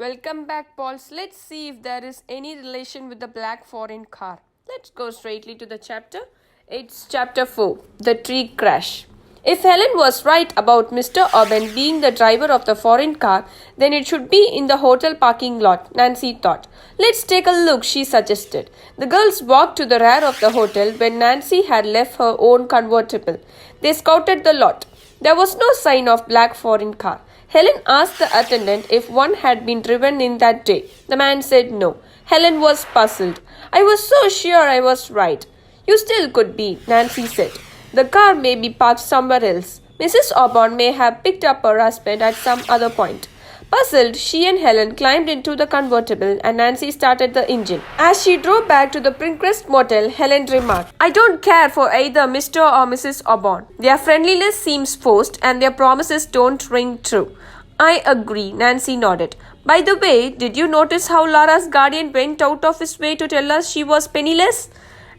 Welcome back, Pauls. Let's see if there is any relation with the black foreign car. Let's go straightly to the chapter. It's chapter 4 The Tree Crash. If Helen was right about Mr. Auburn being the driver of the foreign car, then it should be in the hotel parking lot, Nancy thought. Let's take a look, she suggested. The girls walked to the rear of the hotel when Nancy had left her own convertible. They scouted the lot. There was no sign of black foreign car. Helen asked the attendant if one had been driven in that day. The man said no. Helen was puzzled. I was so sure I was right. You still could be, Nancy said. The car may be parked somewhere else. Mrs. Auburn may have picked up her husband at some other point. Puzzled, she and Helen climbed into the convertible and Nancy started the engine. As she drove back to the Pinecrest Motel, Helen remarked, I don't care for either Mr. or Mrs. Auburn. Their friendliness seems forced and their promises don't ring true. I agree, Nancy nodded. By the way, did you notice how Laura's guardian went out of his way to tell us she was penniless?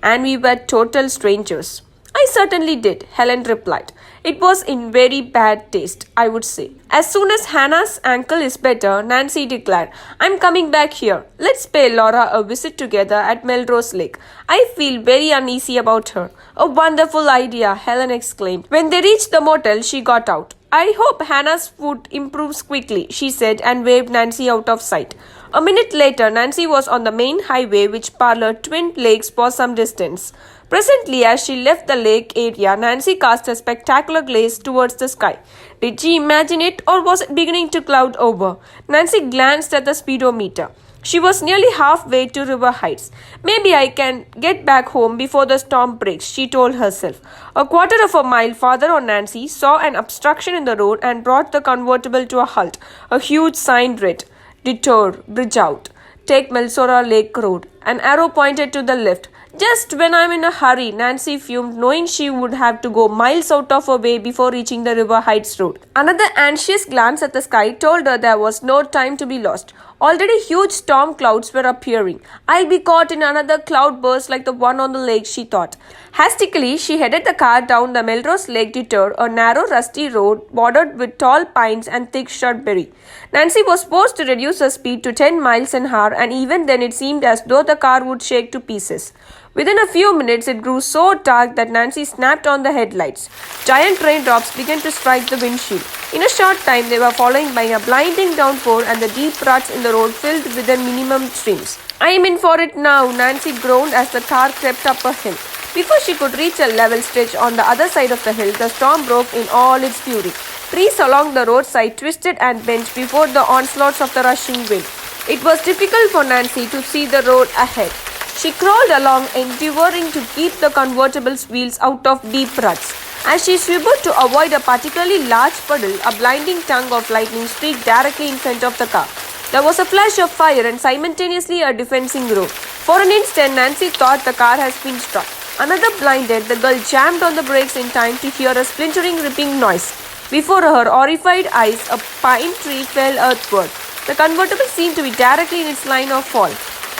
And we were total strangers. I certainly did, Helen replied. It was in very bad taste, I would say. As soon as Hannah's ankle is better, Nancy declared, I'm coming back here. Let's pay Laura a visit together at Melrose Lake. I feel very uneasy about her. A wonderful idea, Helen exclaimed. When they reached the motel, she got out. I hope Hannah's foot improves quickly, she said and waved Nancy out of sight. A minute later, Nancy was on the main highway which paralleled Twin Lakes for some distance. Presently, as she left the lake area, Nancy cast a spectacular gaze towards the sky. Did she imagine it, or was it beginning to cloud over? Nancy glanced at the speedometer. She was nearly halfway to River Heights. Maybe I can get back home before the storm breaks, she told herself. A quarter of a mile farther on, Nancy saw an obstruction in the road and brought the convertible to a halt. A huge sign read, Detour, Bridge Out. Take Melsora Lake Road. An arrow pointed to the left. Just when I'm in a hurry, Nancy fumed, knowing she would have to go miles out of her way before reaching the River Heights road. Another anxious glance at the sky told her there was no time to be lost. Already huge storm clouds were appearing. I'll be caught in another cloud burst like the one on the lake, she thought. Hastily, she headed the car down the Melrose Lake Detour, a narrow, rusty road bordered with tall pines and thick shrubbery. Nancy was forced to reduce her speed to 10 miles an hour, and even then it seemed as though the car would shake to pieces. Within a few minutes, it grew so dark that Nancy snapped on the headlights. Giant raindrops began to strike the windshield. In a short time, they were followed by a blinding downpour and the deep ruts in the road filled with the minimum streams. I'm in for it now, Nancy groaned as the car crept up a hill. Before she could reach a level stretch on the other side of the hill, the storm broke in all its fury. Trees along the roadside twisted and bent before the onslaughts of the rushing wind. It was difficult for Nancy to see the road ahead. She crawled along, endeavoring to keep the convertible's wheels out of deep ruts. As she swiveled to avoid a particularly large puddle, a blinding tongue of lightning streaked directly in front of the car. There was a flash of fire and simultaneously a defensing roar. For an instant, Nancy thought the car had been struck. Another blinded, the girl jammed on the brakes in time to hear a splintering, ripping noise. Before her horrified eyes, a pine tree fell earthward. The convertible seemed to be directly in its line of fall.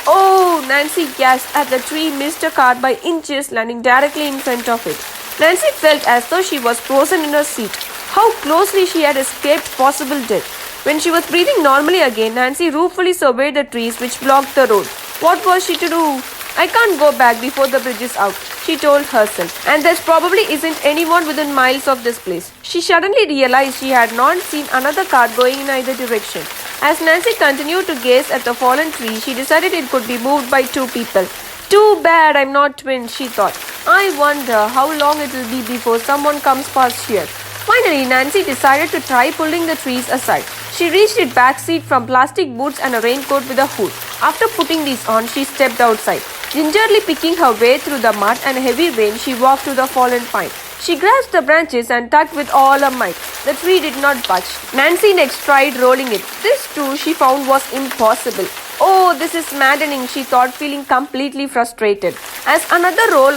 Oh, Nancy gasped as the tree missed her car by inches, landing directly in front of it. Nancy felt as though she was frozen in her seat. How closely she had escaped possible death. When she was breathing normally again, Nancy ruefully surveyed the trees which blocked the road. What was she to do? I can't go back before the bridge is out, she told herself, and there probably isn't anyone within miles of this place. She suddenly realized she had not seen another car going in either direction. As Nancy continued to gaze at the fallen tree, she decided it could be moved by two people. Too bad I'm not twins, she thought. I wonder how long it will be before someone comes past here. Finally, Nancy decided to try pulling the trees aside. She reached its back seat from plastic boots and a raincoat with a hood. After putting these on, she stepped outside. Gingerly picking her way through the mud and heavy rain, she walked to the fallen pine. She grasped the branches and tugged with all her might. The tree did not budge. Nancy next tried rolling it. This too she found was impossible. Oh, this is maddening, she thought, feeling completely frustrated. As another roll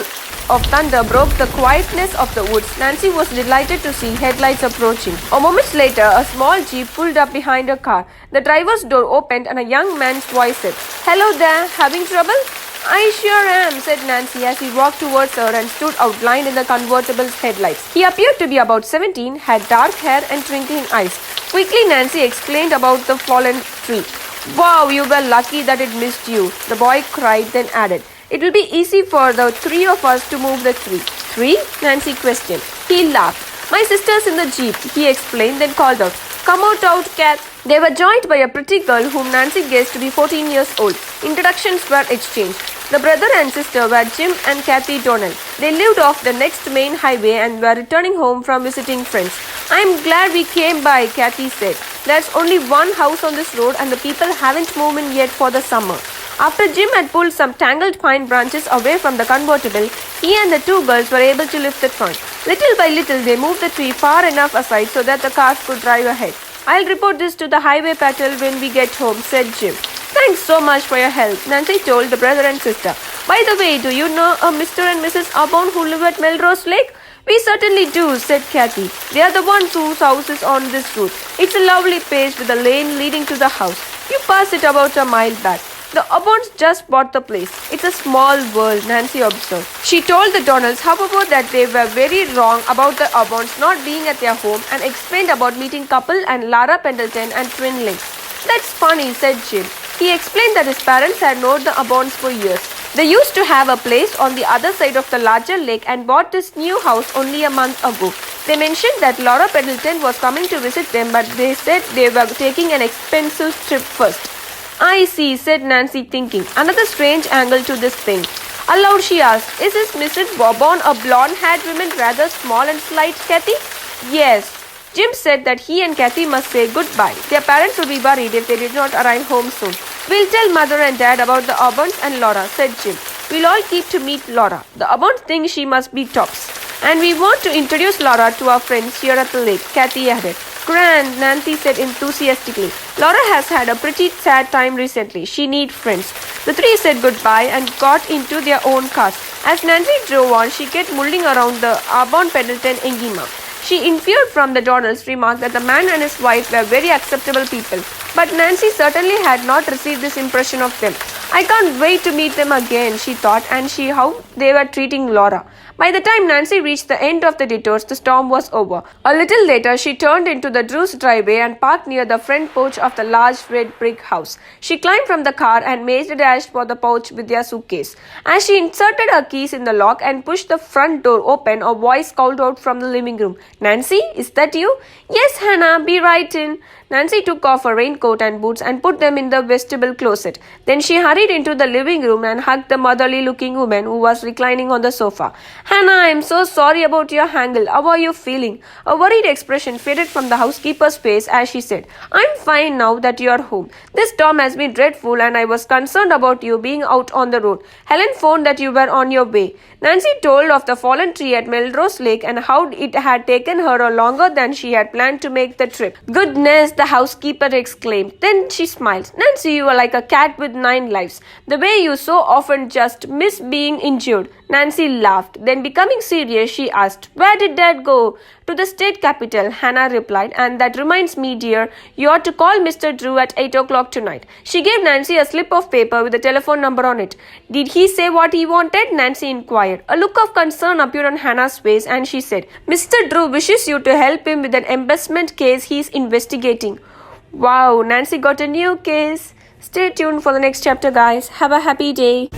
of thunder broke the quietness of the woods, Nancy was delighted to see headlights approaching. A moment later, a small jeep pulled up behind her car. The driver's door opened and a young man's voice said, Hello there, having trouble? I sure am, said Nancy as he walked towards her and stood outlined in the convertible's headlights. He appeared to be about 17, had dark hair and twinkling eyes. Quickly, Nancy explained about the fallen tree. Wow, you were lucky that it missed you, the boy cried, then added. It will be easy for the three of us to move the tree. Three? Nancy questioned. He laughed. My sister's in the jeep, he explained, then called out. Come out, Cat. They were joined by a pretty girl whom Nancy guessed to be 14 years old. Introductions were exchanged. The brother and sister were Jim and Kathy Donnell. They lived off the next main highway and were returning home from visiting friends. I'm glad we came by, Kathy said. There's only one house on this road and the people haven't moved in yet for the summer. After Jim had pulled some tangled pine branches away from the convertible, he and the two girls were able to lift the trunk. Little by little, they moved the tree far enough aside so that the cars could drive ahead. I'll report this to the highway patrol when we get home, said Jim. Thanks so much for your help, Nancy told the brother and sister. By the way, do you know a Mr. and Mrs. Aubon who live at Melrose Lake? We certainly do, said Kathy. They are the ones whose house is on this route. It's a lovely place with a lane leading to the house. You pass it about a mile back. The Aubons just bought the place. It's a small world, Nancy observed. She told the Donnells, however, that they were very wrong about the Aubons not being at their home and explained about meeting couple and Lara Pendleton and twin links. That's funny, said Jim. He explained that his parents had known the Aubons for years. They used to have a place on the other side of the larger lake and bought this new house only a month ago. They mentioned that Laura Pendleton was coming to visit them, but they said they were taking an expensive trip first. I see, said Nancy, thinking. Another strange angle to this thing. Aloud she asked, is this Mrs. Aubon a blonde-haired woman rather small and slight, Kathy? Yes. Jim said that he and Kathy must say goodbye. Their parents would be worried if they did not arrive home soon. We'll tell Mother and Dad about the Aubons and Laura, said Jim. We'll all keep to meet Laura. The Aubons think she must be tops. And we want to introduce Laura to our friends here at the lake, Kathy added. Grand, Nancy said enthusiastically. Laura has had a pretty sad time recently. She needs friends. The three said goodbye and got into their own cars. As Nancy drove on, she kept mulling around the Aubon Pendleton Engima. She inferred from the Donnells' remark that the man and his wife were very acceptable people. But Nancy certainly had not received this impression of them. I can't wait to meet them again, she thought, and how they were treating Laura. By the time Nancy reached the end of the detours, the storm was over. A little later, she turned into the Drews' driveway and parked near the front porch of the large red brick house. She climbed from the car and made a dash for the porch with their suitcase. As she inserted her keys in the lock and pushed the front door open, a voice called out from the living room. Nancy, is that you? Yes, Hannah, be right in. Nancy took off her raincoat and boots and put them in the vestibule closet. Then she hurried into the living room and hugged the motherly-looking woman who was reclining on the sofa. Hannah, I am so sorry about your hangle. How are you feeling? A worried expression faded from the housekeeper's face as she said, I'm fine now that you are home. This storm has been dreadful and I was concerned about you being out on the road. Helen phoned that you were on your way. Nancy told of the fallen tree at Melrose Lake and how it had taken her longer than she had planned to make the trip. Goodness, the housekeeper exclaimed. Then she smiled. Nancy, you are like a cat with 9 lives. The way you so often just miss being injured. Nancy laughed. Then becoming serious, she asked, where did Dad go? To the state capitol, Hannah replied. And that reminds me, dear, you ought to call Mr. Drew at 8 o'clock tonight. She gave Nancy a slip of paper with a telephone number on it. Did he say what he wanted? Nancy inquired. A look of concern appeared on Hannah's face and she said, Mr. Drew wishes you to help him with an embezzlement case he is investigating. Wow, Nancy got a new case. Stay tuned for the next chapter, guys. Have a happy day.